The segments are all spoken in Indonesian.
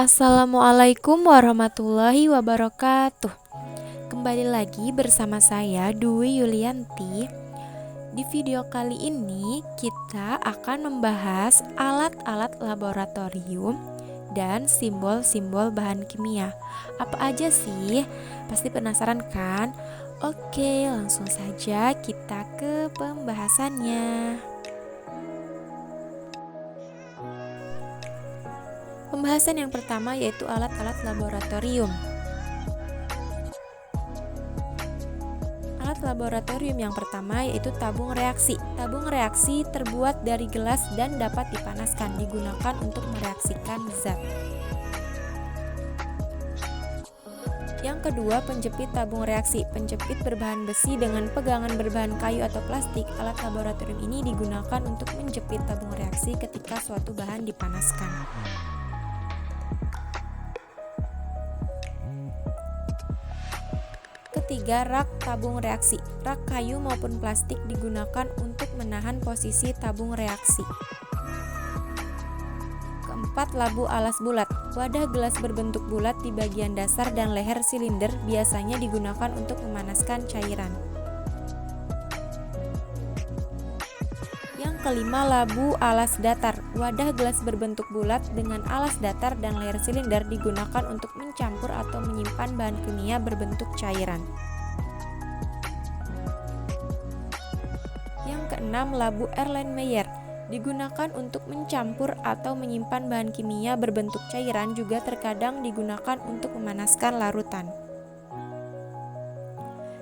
Assalamualaikum warahmatullahi wabarakatuh. Kembali lagi bersama saya Dwi Yulianti. Di video kali ini kita akan membahas alat-alat laboratorium dan simbol-simbol bahan kimia. Apa aja sih? Pasti penasaran kan? Oke, langsung saja kita ke pembahasannya. Pembahasan yang pertama yaitu alat-alat laboratorium. Alat laboratorium yang pertama yaitu tabung reaksi. Tabung reaksi terbuat dari gelas dan dapat dipanaskan, digunakan untuk mereaksikan zat. Yang kedua, penjepit tabung reaksi. Penjepit berbahan besi dengan pegangan berbahan kayu atau plastik. Alat laboratorium ini digunakan untuk menjepit tabung reaksi ketika suatu bahan dipanaskan. Ketiga, rak tabung reaksi. Rak kayu maupun plastik digunakan untuk menahan posisi tabung reaksi. Keempat, labu alas bulat. Wadah gelas berbentuk bulat di bagian dasar dan leher silinder biasanya digunakan untuk memanaskan cairan. Yang kelima, labu alas datar. Wadah gelas berbentuk bulat dengan alas datar dan leher silinder digunakan untuk mencampur atau menyimpan bahan kimia berbentuk cairan. Yang keenam, labu Erlenmeyer. Digunakan untuk mencampur atau menyimpan bahan kimia berbentuk cairan, juga terkadang digunakan untuk memanaskan larutan.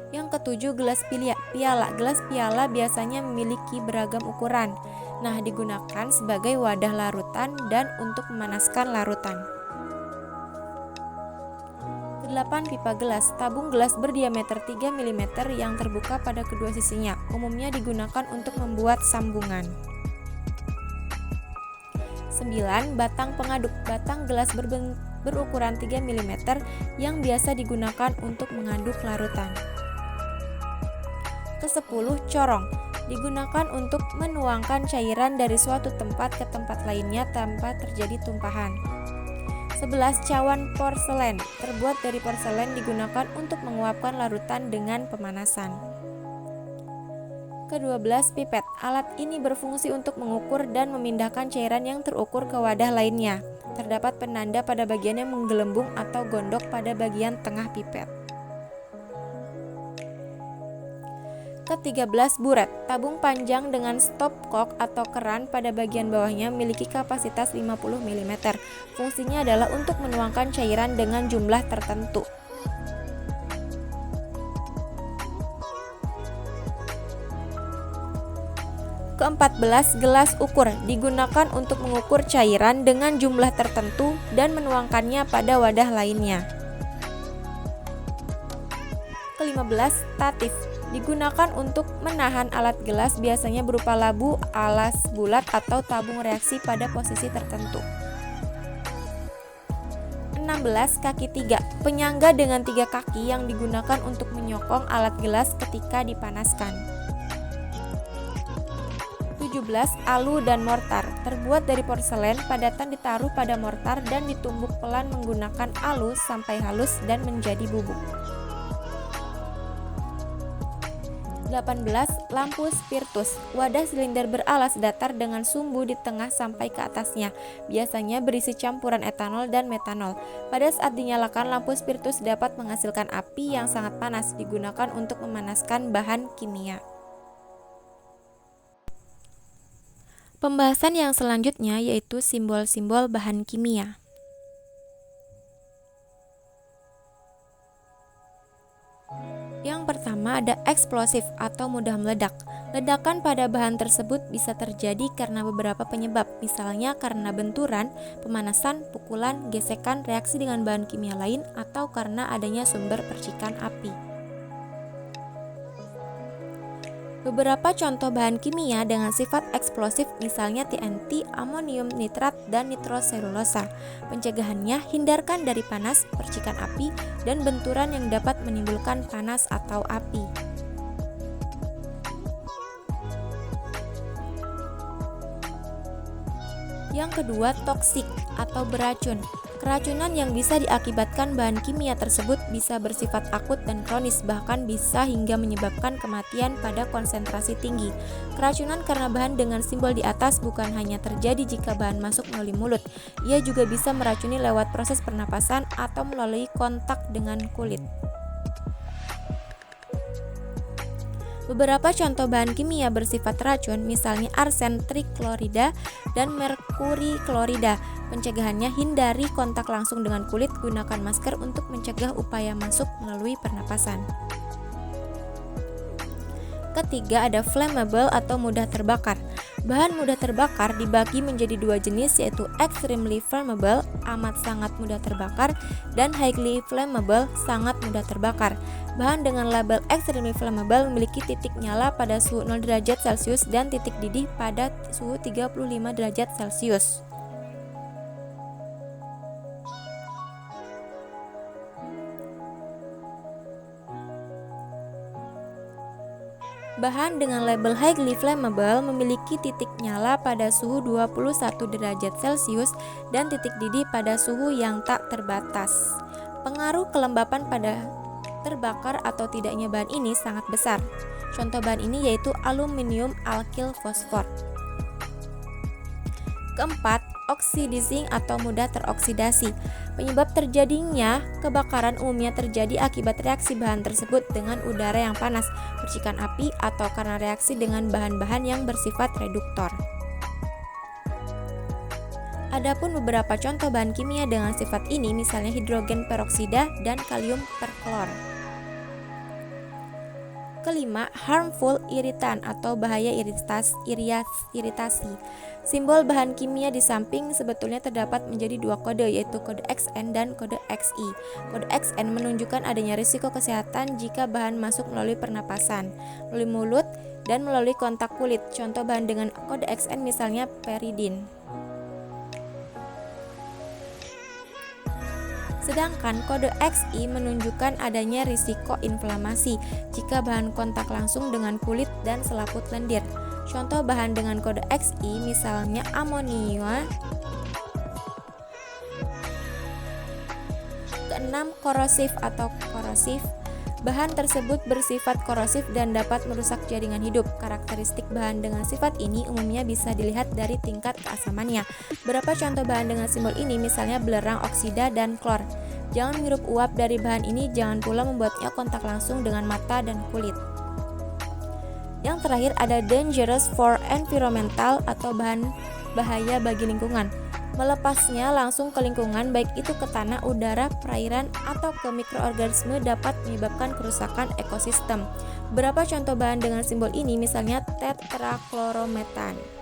Yang ketujuh, gelas piala. Gelas piala biasanya memiliki beragam ukuran. Nah, digunakan sebagai wadah larutan dan untuk memanaskan larutan. 8. Pipa gelas. Tabung gelas berdiameter 3 mm yang terbuka pada kedua sisinya. Umumnya digunakan untuk membuat sambungan. 9. Batang pengaduk. Batang gelas berukuran 3 mm yang biasa digunakan untuk mengaduk larutan. Ke-10. Corong. Digunakan untuk menuangkan cairan dari suatu tempat ke tempat lainnya tanpa terjadi tumpahan. 11. Cawan porselen. Terbuat dari porselen, digunakan untuk menguapkan larutan dengan pemanasan. Ke-12. Pipet. Alat ini berfungsi untuk mengukur dan memindahkan cairan yang terukur ke wadah lainnya. Terdapat penanda pada bagian yang menggelembung atau gondok pada bagian tengah pipet. Ke-13. Buret. Tabung panjang dengan stopcock atau keran pada bagian bawahnya memiliki kapasitas 50 mm. Fungsinya adalah untuk menuangkan cairan dengan jumlah tertentu. Ke-14. Gelas ukur. Digunakan untuk mengukur cairan dengan jumlah tertentu dan menuangkannya pada wadah lainnya. Ke-15. Statif. Digunakan untuk menahan alat gelas, biasanya berupa labu alas bulat atau tabung reaksi pada posisi tertentu. 16. Kaki 3. Penyangga dengan 3 kaki yang digunakan untuk menyokong alat gelas ketika dipanaskan. 17. Alu dan mortar. Terbuat dari porselen, padatan ditaruh pada mortar dan ditumbuk pelan menggunakan alu sampai halus dan menjadi bubuk. 18. Lampu spirtus. Wadah silinder beralas datar dengan sumbu di tengah sampai ke atasnya. Biasanya berisi campuran etanol dan metanol. Pada saat dinyalakan, lampu spirtus dapat menghasilkan api yang sangat panas, digunakan untuk memanaskan bahan kimia. Pembahasan yang selanjutnya yaitu simbol-simbol bahan kimia. Yang pertama ada eksplosif atau mudah meledak. Ledakan pada bahan tersebut bisa terjadi karena beberapa penyebab, misalnya karena benturan, pemanasan, pukulan, gesekan, reaksi dengan bahan kimia lain, atau karena adanya sumber percikan api. Beberapa contoh bahan kimia dengan sifat eksplosif misalnya TNT, amonium nitrat, dan nitroselulosa. Pencegahannya, hindarkan dari panas, percikan api, dan benturan yang dapat menimbulkan panas atau api. Yang kedua, toksik atau beracun. Keracunan yang bisa diakibatkan bahan kimia tersebut bisa bersifat akut dan kronis, bahkan bisa hingga menyebabkan kematian pada konsentrasi tinggi. Keracunan karena bahan dengan simbol di atas bukan hanya terjadi jika bahan masuk melalui mulut, ia juga bisa meracuni lewat proses pernapasan atau melalui kontak dengan kulit. Beberapa contoh bahan kimia bersifat racun, misalnya arsen triklorida dan merkuri klorida. Pencegahannya, hindari kontak langsung dengan kulit, gunakan masker untuk mencegah upaya masuk melalui pernapasan. Ketiga, ada flammable atau mudah terbakar. Bahan mudah terbakar dibagi menjadi dua jenis, yaitu extremely flammable, amat sangat mudah terbakar, dan highly flammable, sangat mudah terbakar. Bahan dengan label extremely flammable memiliki titik nyala pada suhu 0 derajat Celcius dan titik didih pada suhu 35 derajat Celcius. Bahan dengan label highly flammable memiliki titik nyala pada suhu 21 derajat Celcius dan titik didih pada suhu yang tak terbatas. Pengaruh kelembapan pada terbakar atau tidaknya bahan ini sangat besar. Contoh bahan ini yaitu aluminium alkyl fosfor. Keempat, oxidizing atau mudah teroksidasi. Penyebab terjadinya kebakaran umumnya terjadi akibat reaksi bahan tersebut dengan udara yang panas, percikan api, atau karena reaksi dengan bahan-bahan yang bersifat reduktor. Adapun beberapa contoh bahan kimia dengan sifat ini, misalnya hidrogen peroksida dan kalium perklor. Kelima, harmful irritant atau bahaya iritasi. Simbol bahan kimia di samping sebetulnya terdapat menjadi dua kode, yaitu kode XN dan kode XI. Kode XN menunjukkan adanya risiko kesehatan jika bahan masuk melalui pernapasan, melalui mulut, dan melalui kontak kulit. Contoh bahan dengan kode XN misalnya peridin. Sedangkan kode XI menunjukkan adanya risiko inflamasi jika bahan kontak langsung dengan kulit dan selaput lendir. Contoh bahan dengan kode XI misalnya amonia. Keenam, korosif atau korosif. Bahan tersebut bersifat korosif dan dapat merusak jaringan hidup. Karakteristik bahan dengan sifat ini umumnya bisa dilihat dari tingkat keasamannya. Beberapa contoh bahan dengan simbol ini misalnya belerang oksida dan klor. Jangan menghirup uap dari bahan ini, jangan pula membuatnya kontak langsung dengan mata dan kulit. Yang terakhir ada dangerous for environmental atau bahan bahaya bagi lingkungan. Melepasnya langsung ke lingkungan, baik itu ke tanah, udara, perairan, atau ke mikroorganisme dapat menyebabkan kerusakan ekosistem. Beberapa contoh bahan dengan simbol ini misalnya tetraklorometan.